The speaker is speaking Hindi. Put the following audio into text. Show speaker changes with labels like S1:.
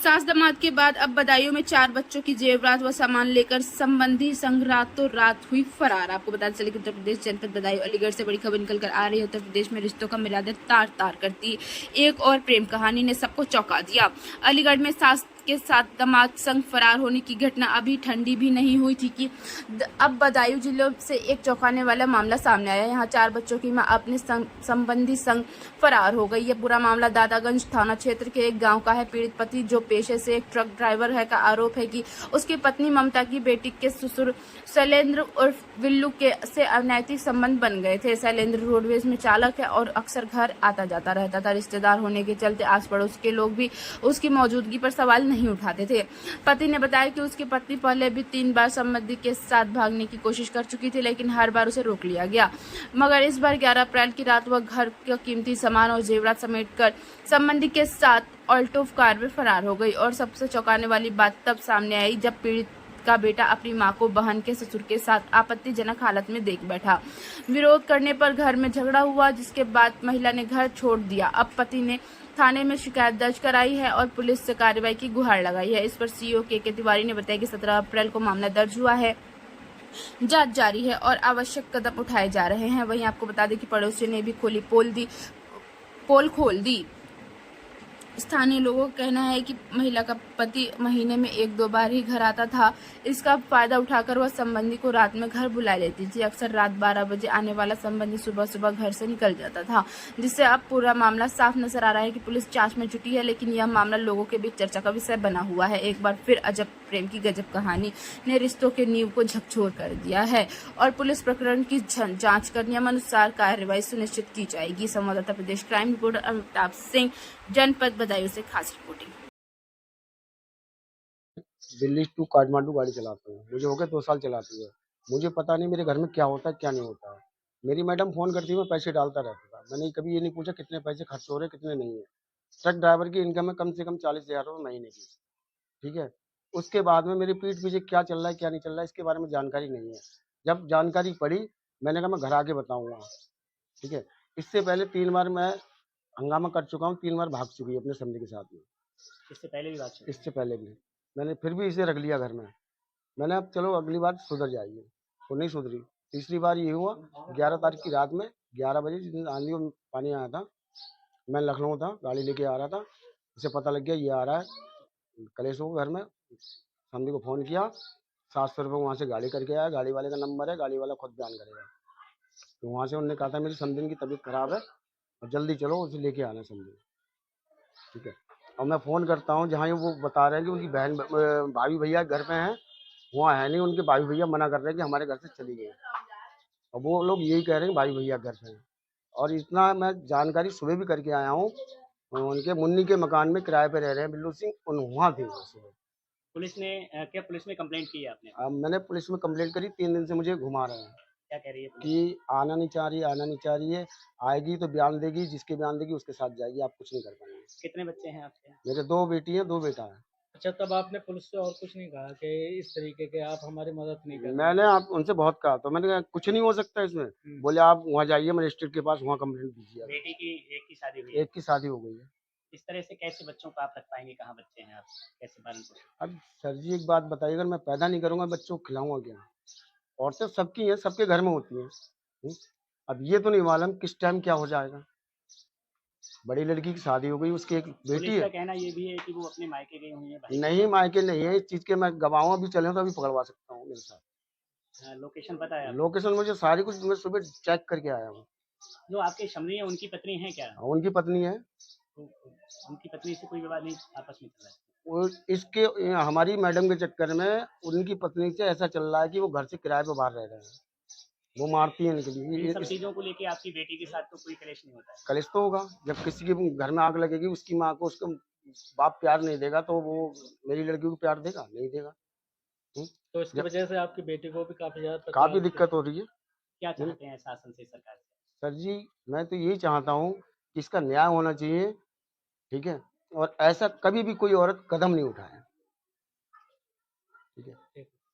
S1: सास दामाद के बाद अब बदायूं में 4 बच्चों की जेवरात व सामान लेकर संबंधी संग रातों रात हुई फरार। आपको बताते चले कि उत्तर प्रदेश जनपद बदायूं अलीगढ़ से बड़ी खबर निकल कर आ रही है। उत्तर प्रदेश में रिश्तों का मिरादे तार तार करती एक और प्रेम कहानी ने सबको चौंका दिया। अलीगढ़ में सास के साथ दामाद संग फरार होने की घटना अभी ठंडी भी नहीं हुई थी कि अब बदायूं जिले से एक चौंकाने वाला मामला सामने आया। यहाँ 4 बच्चों की मां अपने संबंधी संग फरार हो गई। यह पूरा मामला दादागंज थाना क्षेत्र के एक गांव का है। पीड़ित पति जो पेशे से एक ट्रक ड्राइवर है का आरोप है कि उसकी पत्नी ममता की बेटी के ससुर शैलेंद्र उर्फ विल्लू के से अनैतिक संबंध बन गए थे। शैलेंद्र रोडवेज में चालक है और अक्सर घर आता जाता रहता था। रिश्तेदार होने के चलते आस पड़ोस के लोग भी उसकी मौजूदगी पर सवाल नहीं उठाते थे। पति ने बताया कि उसकी पत्नी पहले भी 3 बार संबंधी के साथ भागने की कोशिश कर चुकी थी, लेकिन हर बार उसे रोक लिया गया। मगर इस बार 11 अप्रैल की रात वह घर का कीमती सामान और जेवरात समेट कर संबंधी के साथ ऑल्टो कार में फरार हो गई। और सबसे चौंकाने वाली बात तब सामने आई जब पीड़ित का बेटा अपनी मां को बहन के ससुर के साथ आपत्तिजनक हालत में देख बैठा। विरोध करने पर घर में झगड़ा हुआ, जिसके बाद महिला ने घर छोड़ दिया। अब पति ने थाने में शिकायत दर्ज कराई है और पुलिस से कार्रवाई की गुहार लगाई है। इस पर सीओ के तिवारी ने बताया कि 17 अप्रैल को मामला दर्ज हुआ है, जांच जारी है और आवश्यक कदम उठाए जा रहे हैं। वहीं आपको बता दें कि पड़ोसी ने भी पोल खोल दी। स्थानीय लोगों का कहना है कि महिला का पति महीने में 1-2 बार ही घर आता था। इसका फायदा उठाकर वह संबंधी को रात में घर बुला लेती थी। अक्सर रात 12 बजे आने वाला संबंधी सुबह सुबह घर से निकल जाता था, जिससे अब पूरा मामला साफ नजर आ रहा है कि पुलिस जांच में जुटी है, लेकिन यह मामला लोगों के बीच चर्चा का विषय बना हुआ है। एक बार फिर अजब प्रेम की गजब कहानी ने रिश्तों के नींव को झकझोर कर दिया है और पुलिस प्रकरण की जांच कर नियमानुसार कार्रवाई सुनिश्चित की जाएगी। संवाददाता प्रदेश क्राइम रिपोर्टर अमिताभ सिंह, जनपद बदायूं से खास रिपोर्टिंग।
S2: दिल्ली टू काठमांडू गाड़ी चलाता हूँ। मुझे हो गए 2 साल चलाती है। मुझे पता नहीं मेरे घर में क्या होता है क्या नहीं होता है। मेरी मैडम फ़ोन करती है, मैं पैसे डालता रहता था। मैंने कभी ये नहीं पूछा कितने पैसे खर्च हो रहे हैं कितने नहीं है। ट्रक ड्राइवर की इनकम है कम से कम 40,000 रुपये महीने की, ठीक है। उसके बाद में मेरी पीठ पीछे क्या चल रहा है क्या नहीं चल रहा है इसके बारे में जानकारी नहीं है। जब जानकारी पड़ी मैंने कहा मैं घर आके बताऊँगा, ठीक है। इससे पहले 3 बार मैं हंगामा कर चुका हूँ, 3 बार भाग चुकी है अपने समधी के साथ में।
S3: इससे पहले भी बात चली?
S2: इससे पहले भी मैंने फिर भी इसे रख लिया घर में। मैंने अब चलो अगली बार सुधर जाएगी, वो नहीं सुधरी। तीसरी बार ये हुआ 11 तारीख की रात में 11 बजे, जिस दिन आंधी और पानी आया था, मैं लखनऊ था, गाड़ी लेके आ रहा था। उसे पता लग गया ये आ रहा है कलेश हो घर में। समधी को फ़ोन किया, 700 रुपये वहाँ से गाड़ी करके आया। गाड़ी वाले का नंबर है, गाड़ी वाला खुद बयान करेगा। तो वहाँ से उन्होंने कहा था मेरी समधी की तबीयत खराब है और जल्दी चलो उसे लेके आना समधी, ठीक है। और मैं फ़ोन करता हूँ जहाँ वो बता रहे हैं कि उनकी बहन भाभी भैया घर पे हैं, वहाँ है नहीं। उनके भाई भैया मना कर रहे हैं कि हमारे घर से चली गई, और वो लोग यही कह रहे हैं भाई भैया घर पे हैं। और इतना मैं जानकारी सुबह भी करके आया हूँ, उनके मुन्नी के मकान में किराए पे रह रहे हैं बिल्लू सिंह, वहाँ थे वो सुबह।
S3: पुलिस ने क्या पुलिस में कंप्लेंट की है आपने?
S2: अब मैंने पुलिस में कंप्लेंट करी, 3 दिन से मुझे घुमा रहे हैं
S3: क्या कह रही है पुलिस?
S2: कि आना नहीं चाह रही, आना नहीं चाह रही है। आएगी तो बयान देगी, जिसके बयान देगी उसके साथ जाएगी, आप कुछ नहीं कर पाएंगे।
S3: कितने बच्चे हैं आपके?
S2: मेरे 2 बेटी हैं 2 बेटा है।
S4: अच्छा, तब आपने पुलिस से और कुछ नहीं कहा कि इस तरीके के आप हमारी मदद नहीं कर?
S2: मैंने आप उनसे बहुत कहा, तो मैंने कहा कुछ नहीं हो सकता इसमें। बोले आप वहाँ जाइए मजिस्ट्रेट के पास, वहाँ कंप्लेंट दीजिए।
S3: बेटी की एक की शादी हुई है?
S2: एक की शादी हो गई है।
S3: इस तरह से कैसे बच्चों को आप रख पाएंगे? कहाँ बच्चे हैं आप, कैसे पालन पोषण?
S2: अब सर जी एक बात बताइए, अगर मैं पैदा नहीं करूँगा बच्चों को खिलाऊंगा क्या? औरतें सबकी हैं, सबके घर में होती हैं। अब ये तो नहीं मालूम किस टाइम क्या हो जाएगा। बड़ी लड़की की शादी हो गई, उसकी एक बेटी
S3: पुलिस का
S2: है।
S3: कहना ये भी है कि वो अपने मायके गई हुई है भाई।
S2: नहीं मायके नहीं है, इस चीज़ के मैं गवाह अभी चले तो अभी पकड़वा सकता हूँ मेरे साथ।
S3: लोकेशन पता है आपको?
S2: लोकेशन मुझे सारी कुछ मैं सुबह चेक करके आया हूँ।
S3: जो आपके समधी है उनकी पत्नी है क्या?
S2: उनकी पत्नी है।
S3: तो उनकी पत्नी से कोई विवाद नहीं आपस में चल रहा है?
S2: वो इसके हमारी मैडम के चक्कर में उनकी पत्नी से ऐसा चल रहा है कि वो घर से किराए पे बाहर रह रहे हैं, वो मारती है इनके
S3: इन
S2: लिए।
S3: सब चीजों को लेके आपकी बेटी के साथ तो कोई कलेश नहीं होता है?
S2: कलेश तो होगा, जब किसी के घर में आग लगेगी, उसकी माँ को उसका बाप प्यार नहीं देगा तो वो मेरी लड़की को प्यार देगा? नहीं देगा।
S4: तो इसकी वजह से आपकी बेटी को भी काफी ज्यादा
S2: काफी दिक्कत हो रही है।
S3: क्या चाहते हैं शासन से, सरकार से?
S2: सर जी मैं तो यही चाहता हूँ कि इसका न्याय होना चाहिए, ठीक है। और ऐसा कभी भी कोई औरत कदम नहीं उठाए, ठीक है।